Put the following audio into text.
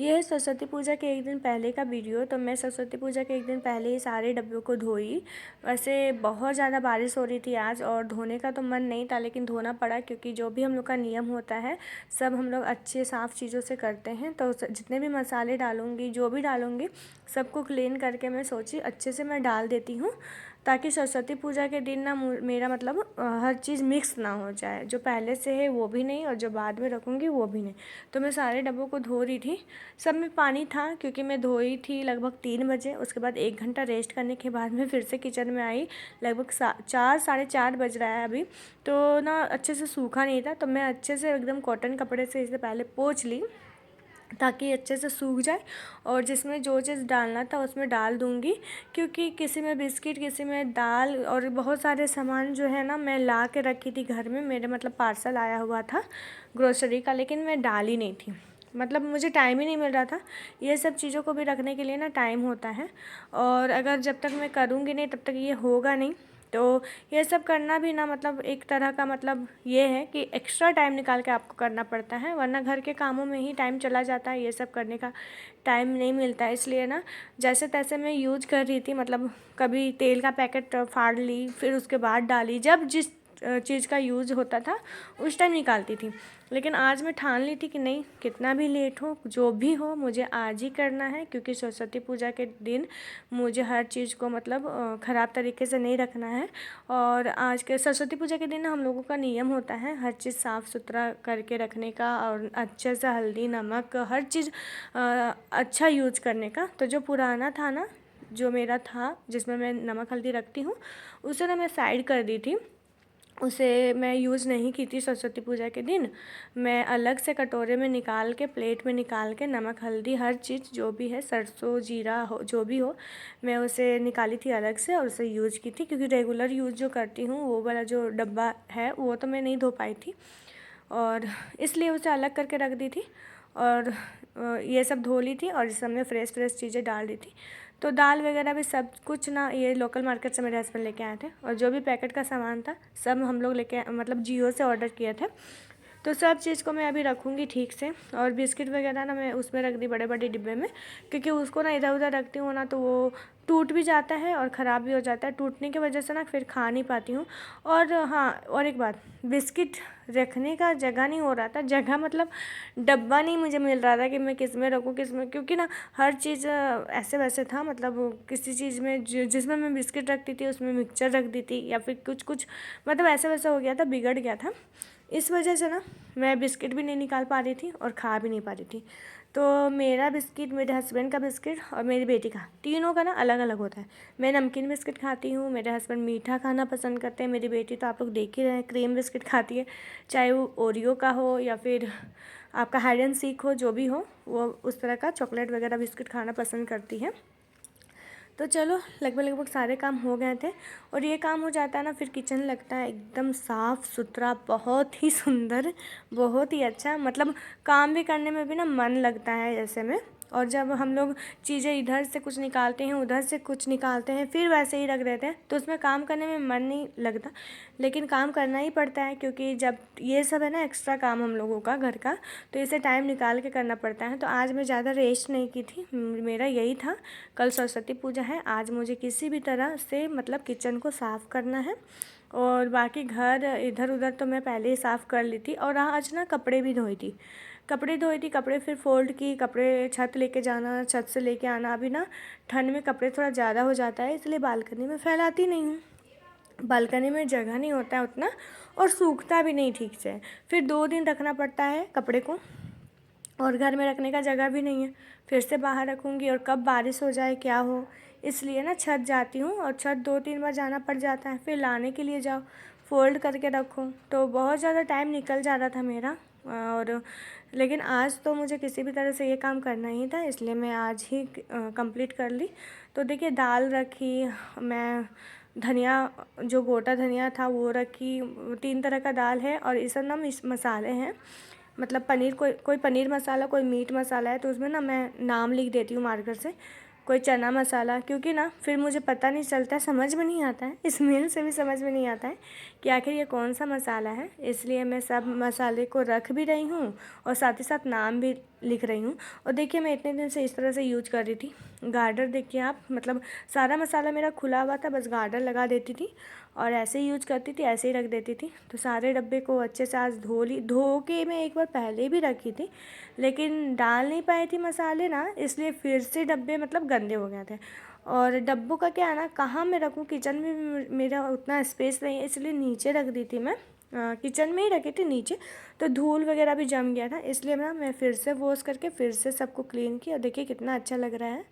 ये है सरस्वती पूजा के एक दिन पहले का वीडियो। तो मैं सरस्वती पूजा के एक दिन पहले ही सारे डब्बों को धोई। वैसे बहुत ज़्यादा बारिश हो रही थी आज और धोने का तो मन नहीं था, लेकिन धोना पड़ा क्योंकि जो भी हम लोग का नियम होता है सब हम लोग अच्छे साफ़ चीज़ों से करते हैं। तो जितने भी मसाले डालूँगी, जो भी डालूँगी, सबको क्लीन करके मैं सोची अच्छे से मैं डाल देती हूँ, ताकि सरस्वती पूजा के दिन ना मेरा मतलब हर चीज़ मिक्स ना हो जाए, जो पहले से है वो भी नहीं और जो बाद में रखूँगी वो भी नहीं। तो मैं सारे डब्बों को धो रही थी। सब में पानी था क्योंकि मैं धोई थी लगभग 3 बजे। उसके बाद 1 घंटा रेस्ट करने के बाद मैं फिर से किचन में आई। लगभग 4 साढ़े 4 बज रहा है अभी। तो ना अच्छे से सूखा नहीं था, तो मैं अच्छे से एकदम कॉटन कपड़े से इसे पहले पोंछ ली ताकि अच्छे से सूख जाए, और जिसमें जो चीज़ डालना था उसमें डाल दूँगी। क्योंकि किसी में बिस्किट, किसी में दाल और बहुत सारे सामान जो है ना मैं ला के रखी थी घर में। मेरे मतलब पार्सल आया हुआ था ग्रोसरी का, लेकिन मैं डाली नहीं थी, मतलब मुझे टाइम ही नहीं मिल रहा था। ये सब चीज़ों को भी रखने के लिए ना टाइम होता है, और अगर जब तक मैं करूँगी नहीं तब तक ये होगा नहीं। तो ये सब करना भी ना मतलब एक तरह का मतलब ये है कि एक्स्ट्रा टाइम निकाल के आपको करना पड़ता है, वरना घर के कामों में ही टाइम चला जाता है, ये सब करने का टाइम नहीं मिलता है। इसलिए ना जैसे तैसे मैं यूज कर रही थी, मतलब कभी तेल का पैकेट फाड़ ली, फिर उसके बाद डाली, जब जिस चीज़ का यूज़ होता था उस टाइम निकालती थी। लेकिन आज मैं ठान ली थी कि नहीं, कितना भी लेट हो, जो भी हो, मुझे आज ही करना है, क्योंकि सरस्वती पूजा के दिन मुझे हर चीज़ को मतलब ख़राब तरीके से नहीं रखना है। और आज के सरस्वती पूजा के दिन हम लोगों का नियम होता है हर चीज़ साफ़ सुथरा करके रखने का, और अच्छे से हल्दी नमक हर चीज़ अच्छा यूज करने का। तो जो पुराना था ना, जो मेरा था जिसमें मैं नमक हल्दी रखती हूँ, उसे ना मैं साइड कर दी थी, उसे मैं यूज़ नहीं की थी सरस्वती पूजा के दिन। मैं अलग से कटोरे में निकाल के, प्लेट में निकाल के, नमक हल्दी हर चीज़ जो भी है, सरसों जीरा हो जो भी हो, मैं उसे निकाली थी अलग से और उसे यूज की थी। क्योंकि रेगुलर यूज़ जो करती हूँ वो वाला जो डब्बा है वो तो मैं नहीं धो पाई थी, और इसलिए उसे अलग करके रख दी थी। और ये सब धो ली थी और इस सब में फ्रेश फ्रेश चीज़ें डाल दी थी। तो दाल वगैरह भी सब कुछ ना ये लोकल मार्केट से मेरे हस्बैंड लेके आए थे, और जो भी पैकेट का सामान था सब हम लोग लेके मतलब जियो से ऑर्डर किए थे। तो सब चीज़ को मैं अभी रखूँगी ठीक से। और बिस्किट वगैरह ना मैं उसमें रख दी बड़े बड़े डिब्बे में, क्योंकि उसको ना इधर उधर रखती हूँ ना तो वो टूट भी जाता है और ख़राब भी हो जाता है। टूटने की वजह से ना फिर खा नहीं पाती हूँ। और हाँ, और एक बात, बिस्किट रखने का जगह नहीं हो रहा था, जगह मतलब डब्बा नहीं मुझे मिल रहा था कि मैं किस में रखूँ किस में, क्योंकि ना हर चीज़ ऐसे वैसे था। मतलब किसी चीज़ में जिसमें मैं बिस्किट रखती थी उसमें मिक्सचर रख दी थी, या फिर कुछ कुछ मतलब ऐसा वैसा हो गया था, बिगड़ गया था। इस वजह से ना मैं बिस्किट भी नहीं निकाल पा रही थी और खा भी नहीं पा रही थी। तो मेरा बिस्किट, मेरे हस्बैंड का बिस्किट और मेरी बेटी का, तीनों का ना अलग अलग होता है। मैं नमकीन बिस्किट खाती हूँ, मेरे हस्बैंड मीठा खाना पसंद करते हैं, मेरी बेटी तो आप लोग देख ही रहे हैं क्रीम बिस्किट खाती है, चाहे वो ओरियो का हो या फिर आपका हाइड एंड सीक हो, जो भी हो, वो उस तरह का चॉकलेट वगैरह बिस्किट खाना पसंद करती है। तो चलो लगभग लगभग सारे काम हो गए थे, और ये काम हो जाता है ना फिर किचन लगता है एकदम साफ़ सुथरा, बहुत ही सुंदर, बहुत ही अच्छा। मतलब काम भी करने में भी ना मन लगता है ऐसे में। और जब हम लोग चीज़ें इधर से कुछ निकालते हैं, उधर से कुछ निकालते हैं, फिर वैसे ही रख देते हैं, तो उसमें काम करने में मन नहीं लगता। लेकिन काम करना ही पड़ता है, क्योंकि जब ये सब है ना एक्स्ट्रा काम हम लोगों का घर का, तो इसे टाइम निकाल के करना पड़ता है। तो आज मैं ज़्यादा रेस्ट नहीं की थी, मेरा यही था, कल सरस्वती पूजा है, आज मुझे किसी भी तरह से मतलब किचन को साफ़ करना है। और बाकी घर इधर उधर तो मैं पहले ही साफ़ कर ली थी। और आज ना कपड़े भी धोई थी, कपड़े फिर फ़ोल्ड की, कपड़े छत लेके जाना, छत से लेके आना। अभी ना ठंड में कपड़े थोड़ा ज़्यादा हो जाता है, इसलिए बालकनी में फैलाती नहीं हूँ, बालकनी में जगह नहीं होता है उतना, और सूखता भी नहीं ठीक से। फिर 2 दिन रखना पड़ता है कपड़े को, और घर में रखने का जगह भी नहीं है, फिर से बाहर रखूँगी और कब बारिश हो जाए क्या हो। इसलिए ना छत जाती हूँ, और छत 2-3 बार जाना पड़ जाता है, फिर लाने के लिए जाओ, फ़ोल्ड करके रखो, तो बहुत ज़्यादा टाइम निकल जा रहा था मेरा। और लेकिन आज तो मुझे किसी भी तरह से ये काम करना ही था, इसलिए मैं आज ही कंप्लीट कर ली। तो देखिए दाल रखी मैं, धनिया जो गोटा धनिया था वो रखी, 3 तरह का दाल है, और ये सब ना मसाले हैं। मतलब पनीर, कोई कोई पनीर मसाला, कोई मीट मसाला है, तो उसमें ना मैं नाम लिख देती हूँ मार्कर से, कोई चना मसाला, क्योंकि ना फिर मुझे पता नहीं चलता है, समझ में नहीं आता है, स्मेल से भी समझ में नहीं आता है कि आखिर ये कौन सा मसाला है। इसलिए मैं सब मसाले को रख भी रही हूँ और साथ ही साथ नाम भी लिख रही हूँ। और देखिए मैं इतने दिन से इस तरह से यूज कर रही थी। गार्डर देखिए आप, मतलब सारा मसाला मेरा खुला हुआ था, बस गार्डर लगा देती थी और ऐसे ही यूज करती थी, ऐसे ही रख देती थी। तो सारे डब्बे को अच्छे से आज धो के मैं एक बार पहले भी रखी थी, लेकिन डाल नहीं पाई थी मसाले ना, इसलिए फिर से डब्बे मतलब गंदे हो गए थे। और डब्बों का क्या है ना, कहाँ मैं रखूँ, किचन में मेरा उतना स्पेस नहीं है, इसलिए नीचे रख दी थी मैं। किचन में ही रखी थी नीचे, तो धूल वगैरह भी जम गया था, इसलिए ना मैं फिर से वॉश करके फिर से सबको क्लीन किया। देखिए कितना अच्छा लग रहा है।